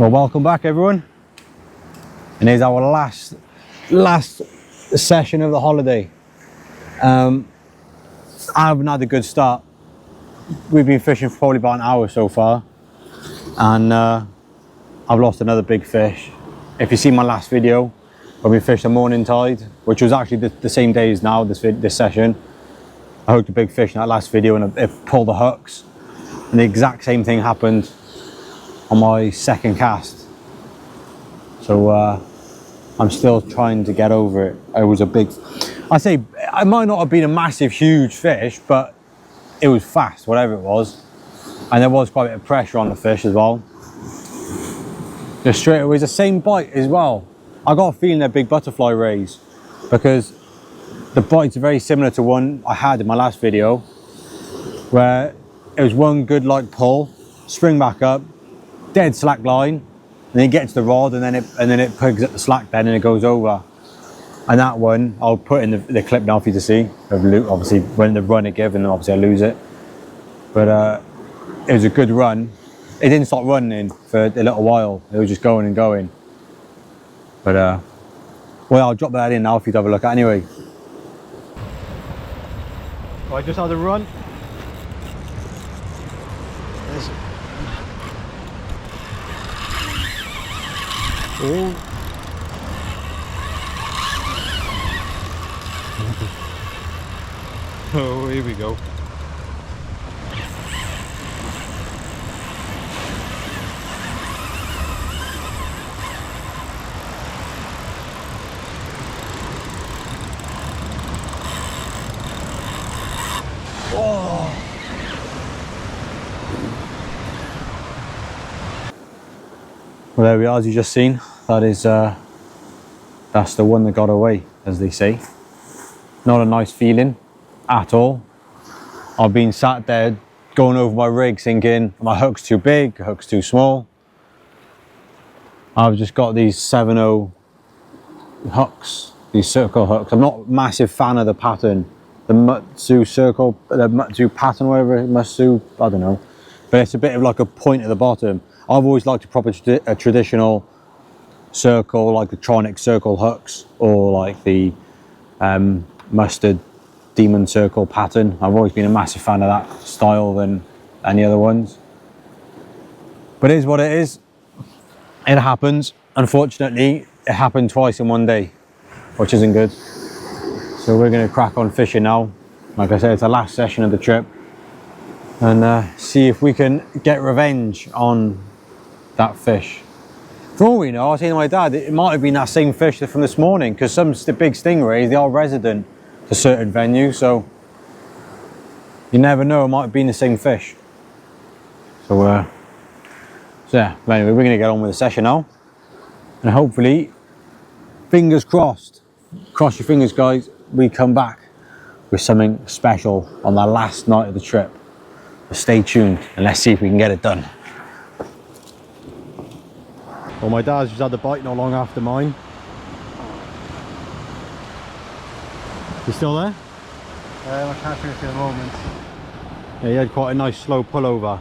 Well, welcome back everyone, and here's our last session of the holiday. I haven't had a good start. We've been fishing for probably about an hour so far, and I've lost another big fish. If you see my last video when we fished the morning tide, which was actually the same day as now, this session, I hooked a big fish in that last video and it pulled the hooks, and the exact same thing happened on my second cast. So I'm still trying to get over it. It was a big, I say it might not have been a massive huge fish, but it was fast, whatever it was, and there was quite a bit of pressure on the fish as well. Just straight away, the same bite as well. I got a feeling they're big butterfly rays, because the bites are very similar to one I had in my last video, where it was one good light pull, spring back up, dead slack line, and then it gets the rod, and then it picks up the slack then, and it goes over. And that one I'll put in the clip now for you to see. Obviously when the run it gave, and then obviously I lose it, but it was a good run. It didn't stop running for a little while, it was just going and going. But well, I'll drop that in now for you to have a look at anyway. So I just had a run. Oh. Oh, here we go. Oh. Well, there we are, as you just seen. That is that's the one that got away, as they say. Not a nice feeling at all. I've been sat there going over my rig thinking my hook's too big, hook's too small. I've just got these 7/0 hooks, these circle hooks. I'm not a massive fan of the pattern, the Mutsu circle, the Mutsu pattern, whatever, Mutsu, I don't know, but it's a bit of like a point at the bottom. I've always liked a traditional circle, like the Tronic circle hooks, or like the mustard demon circle pattern. I've always been a massive fan of that style than any other ones. But it is what it is. It happens. Unfortunately, it happened twice in one day, which isn't good. So we're going to crack on fishing now. Like I said, it's the last session of the trip, and see if we can get revenge on that fish. For all we know, I was saying to my dad, it might have been that same fish from this morning, because some big stingrays, they are resident to certain venues, so you never know, it might have been the same fish. So yeah, but anyway, we're going to get on with the session now, and hopefully, fingers crossed, cross your fingers guys, we come back with something special on the last night of the trip. So stay tuned and let's see if we can get it done. Well, my dad's just had the bite not long after mine. You still there? I can't finish it at the moment. Yeah, he had quite a nice slow pullover.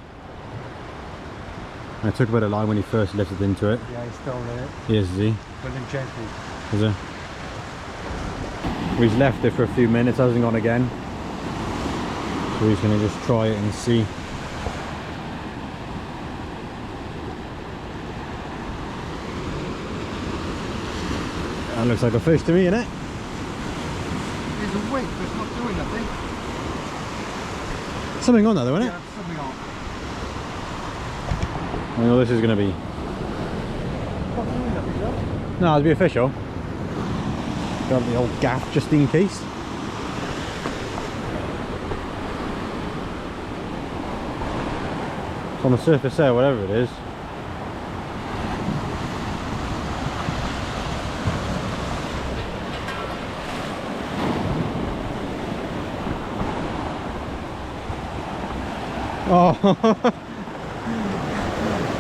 I took a bit of line when he first lifted into it. Yeah, he's still there. He is he? Pulling gently. Is he? He's left it for a few minutes, hasn't gone again. So he's going to just try it and see. That looks like a fish to me, innit? There's a weight, but it's not doing nothing. Something on there though, isn't it? Yeah, something on. I know this is going to be. Not doing nothing, though. No, it'll be official. Grab the old gaff just in case. It's on the surface there, whatever it is. Oh,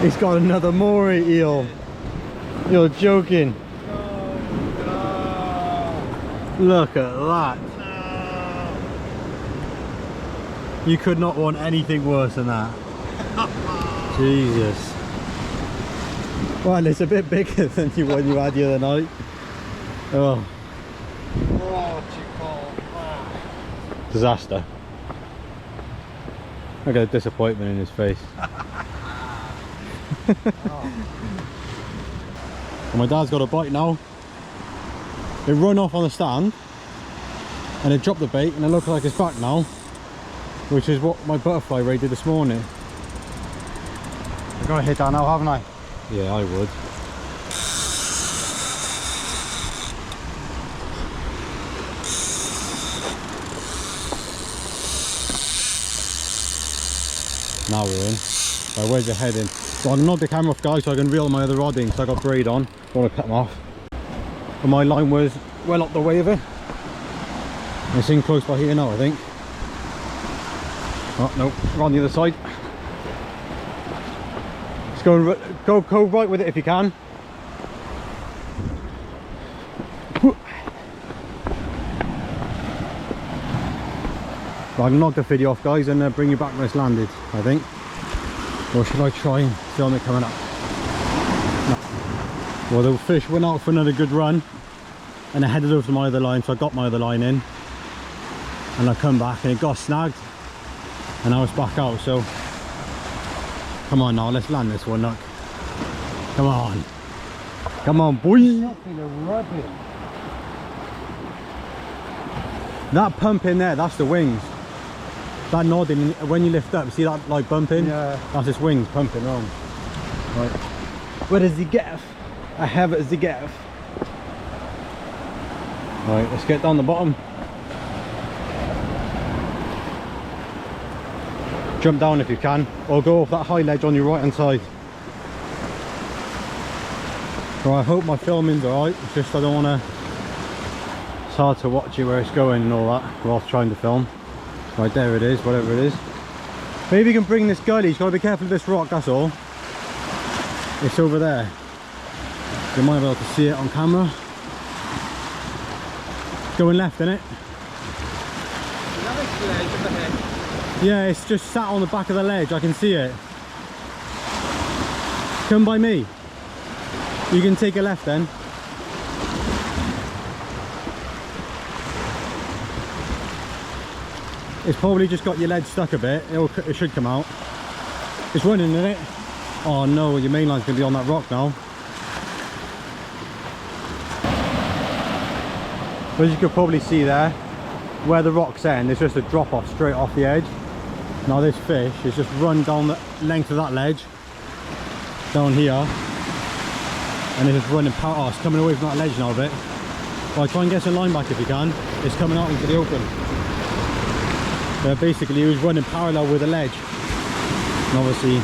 he's got another moray eel. You're joking. No. Look at that. No. You could not want anything worse than that. Jesus. Well, it's a bit bigger than the one you had the other night. Oh, Oh, chico. Wow. disaster. I got a disappointment in his face. And my dad's got a bite now. It run off on the stand and it dropped the bait and it looks like it's back now, which is what my butterfly ray did this morning. I've got to hit that now, haven't I? Yeah, I would. Now we're in. Right, where's your head in? So I'm gonna knock the camera off, guys, so I can reel my other rod in, because I got braid on. Don't want to cut them off. But my line was well up the way of it. It's in close by here now, I think. Oh no, we're on the other side. Just go right with it if you can. Right, I'm gonna knock the video off, guys, and bring you back when it's landed, I think. Or should I try and film it coming up? No. Well, the fish went out for another good run and I headed over to my other line, so I got my other line in and I come back and it got snagged and now it's back out. So come on now, let's land this one, look. Come on. Come on, boy. That pump in there, that's the wings. That nodding, when you lift up, see that like bumping? Yeah. That's his wings pumping on. Right. Where does he get? I have it as he get. Right, let's get down the bottom. Jump down if you can, or go off that high ledge on your right hand side. Right, I hope my filming's alright, it's just I don't want to... It's hard to watch it where it's going and all that whilst trying to film. Right, there it is, whatever it is. Maybe you can bring this gully, you've got to be careful of this rock, that's all. It's over there. You might be able to see it on camera. Going left, innit? Yeah, it's just sat on the back of the ledge, I can see it. Come by me. You can take a left then. It's probably just got your ledge stuck a bit. It should come out. It's running, isn't it? Oh no, your main line's going to be on that rock now. But as you can probably see there, where the rocks end, there's just a drop off straight off the edge. Now this fish has just run down the length of that ledge, down here, and it's just running power. Oh, it's coming away from that ledge now a bit. Well, try and get some line back if you can. It's coming out into the open. Basically, he was running parallel with the ledge, and obviously,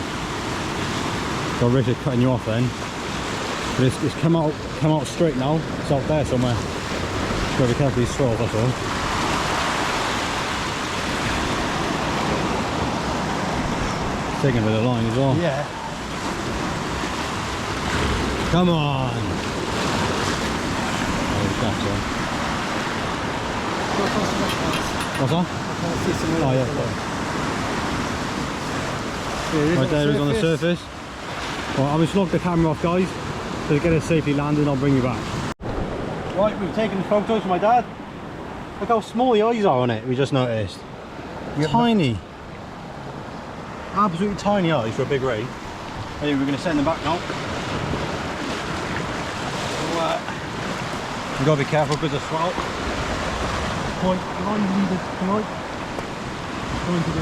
got Richard cutting you off then. But it's come out straight now. It's out there somewhere. Just gotta be careful these swirls, that's all. Taking a bit of line as well. Yeah. Come on! Oh, that's one. What's that? Oh yeah. Right there, he's on the surface. Right, I'll just knock the camera off, guys, to get it safely landed and I'll bring you back. Right, we've taken photos for my dad. Look how small the eyes are on it, we just noticed. Yep. Tiny. Absolutely tiny eyes for a big ray. Anyway, we're going to send them back now. So, you've got to be careful because of swell. Point, line needed tonight. Going to do.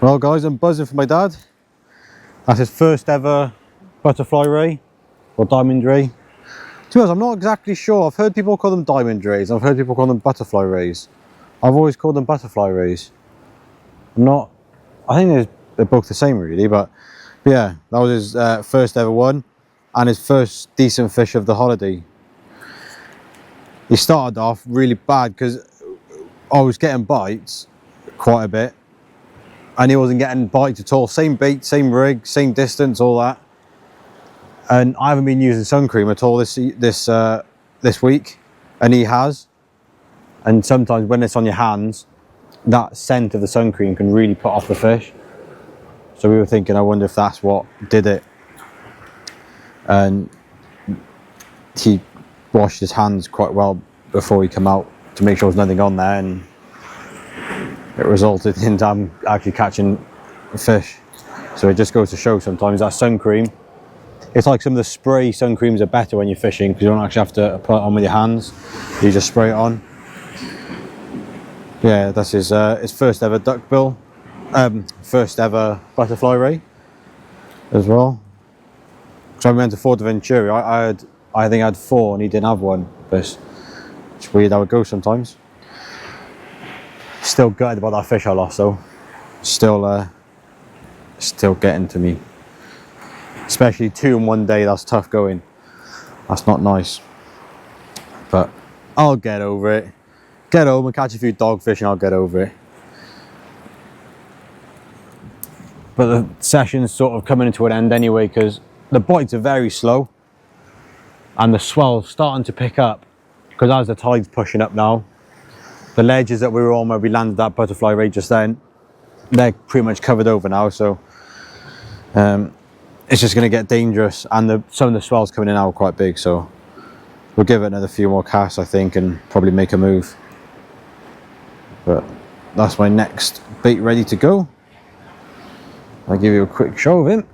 Well guys, I'm buzzing for my dad. That's his first ever butterfly ray, or diamond ray. To be honest, I'm not exactly sure. I've heard people call them diamond rays, I've heard people call them butterfly rays. I've always called them butterfly rays. I think they're both the same really, but yeah, that was his first ever one, and his first decent fish of the holiday. He started off really bad because I was getting bites quite a bit and he wasn't getting bites at all. Same bait, same rig, same distance, all that. And I haven't been using sun cream at all this week, and he has. And sometimes when it's on your hands, that scent of the sun cream can really put off the fish. So we were thinking, I wonder if that's what did it. And he washed his hands quite well before he came out to make sure there's nothing on there, and it resulted in him actually catching a fish. So it just goes to show sometimes that sun cream, it's like some of the spray sun creams are better when you're fishing because you don't actually have to put it on with your hands, you just spray it on. Yeah, that's his first ever duckbill, first ever butterfly ray as well. So I went to Fuerteventura, I think I had 4 and he didn't have one. But it's weird how it goes sometimes. Still gutted about that fish I lost though. Still getting to me. Especially 2 in one day, that's tough going. That's not nice. But I'll get over it. Get home and catch a few dogfish and I'll get over it. But the session's sort of coming to an end anyway because the bites are very slow and the swell's starting to pick up because as the tide's pushing up now, the ledges that we were on where we landed that butterfly ray just then, they're pretty much covered over now, so it's just going to get dangerous, and some of the swells coming in now are quite big, so we'll give it another few more casts I think and probably make a move. But that's my next bait ready to go. I'll give you a quick show of him.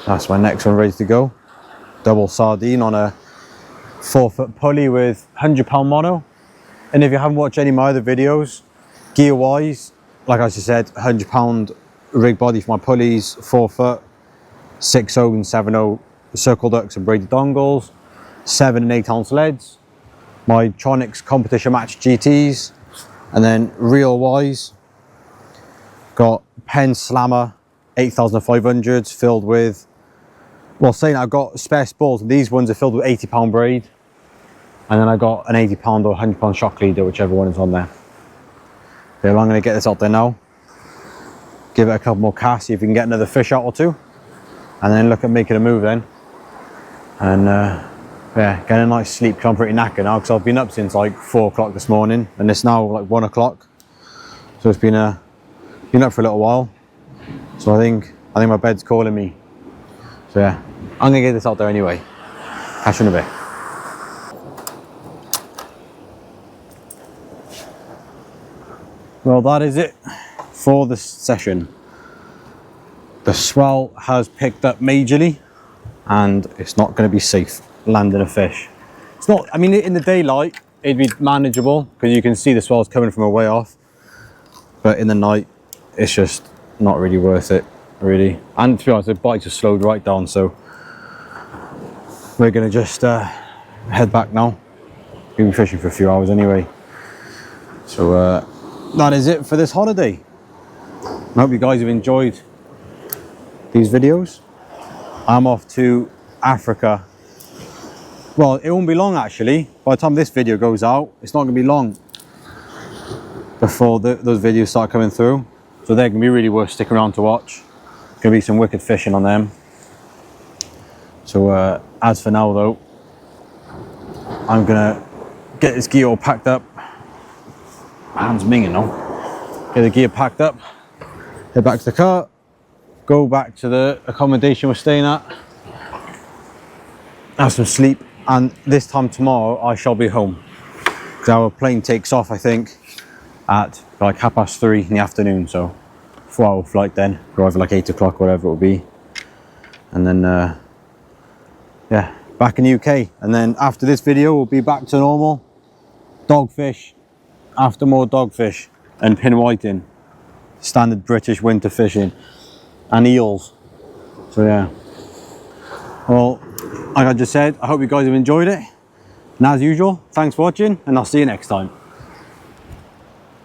That's my next one ready to go. Double sardine on a 4-foot pulley with 100-pound mono. And if you haven't watched any of my other videos, gear wise, like I just said, 100-pound rig body for my pulleys, 4-foot, 6.0 and 7.0 circle ducks and braided dongles, 7 and 8 ounce leads, my Tronics competition match GTs, and then reel wise, got Penn Slammer 8500s filled with, well, saying I've got spare spools, these ones are filled with 80-pound braid, and then I got an 80-pound or 100-pound shock leader, whichever one is on there. So I'm going to get this out there now, give it a couple more casts, see if we can get another fish out or 2, and then look at making a move then. And yeah, getting a nice sleep because I'm pretty knackered now because I've been up since like 4 o'clock this morning and it's now like 1 o'clock. So it's been up for a little while. So I think my bed's calling me. So yeah, I'm gonna get this out there anyway. Catch you in a bit. Well, that is it for this session. The swell has picked up majorly and it's not going to be safe landing a fish. It's not, I mean, in the daylight it'd be manageable because you can see the swells coming from a way off, but in the night it's just not really worth it, really. And to be honest, the bites have slowed right down, so we're going to just head back now. We'll be fishing for a few hours anyway. So that is it for this holiday. I hope you guys have enjoyed these videos. I'm off to Africa. Well, it won't be long actually. By the time this video goes out, it's not going to be long before those videos start coming through. So they're going to be really worth sticking around to watch. Going to be some wicked fishing on them. So as for now though, I'm going to get this gear all packed up. My hand's minging now. Get the gear packed up, head back to the car, go back to the accommodation we're staying at, have some sleep, and this time tomorrow I shall be home because our plane takes off I think at like 3:30 in the afternoon, so 4-hour flight then, arrive at like 8 o'clock, whatever it will be, and then yeah, back in the UK. And then after this video we'll be back to normal dogfish, after more dogfish and pin whiting, standard British winter fishing, and eels. So yeah, well, like I just said, I hope you guys have enjoyed it, and as usual, thanks for watching and I'll see you next time.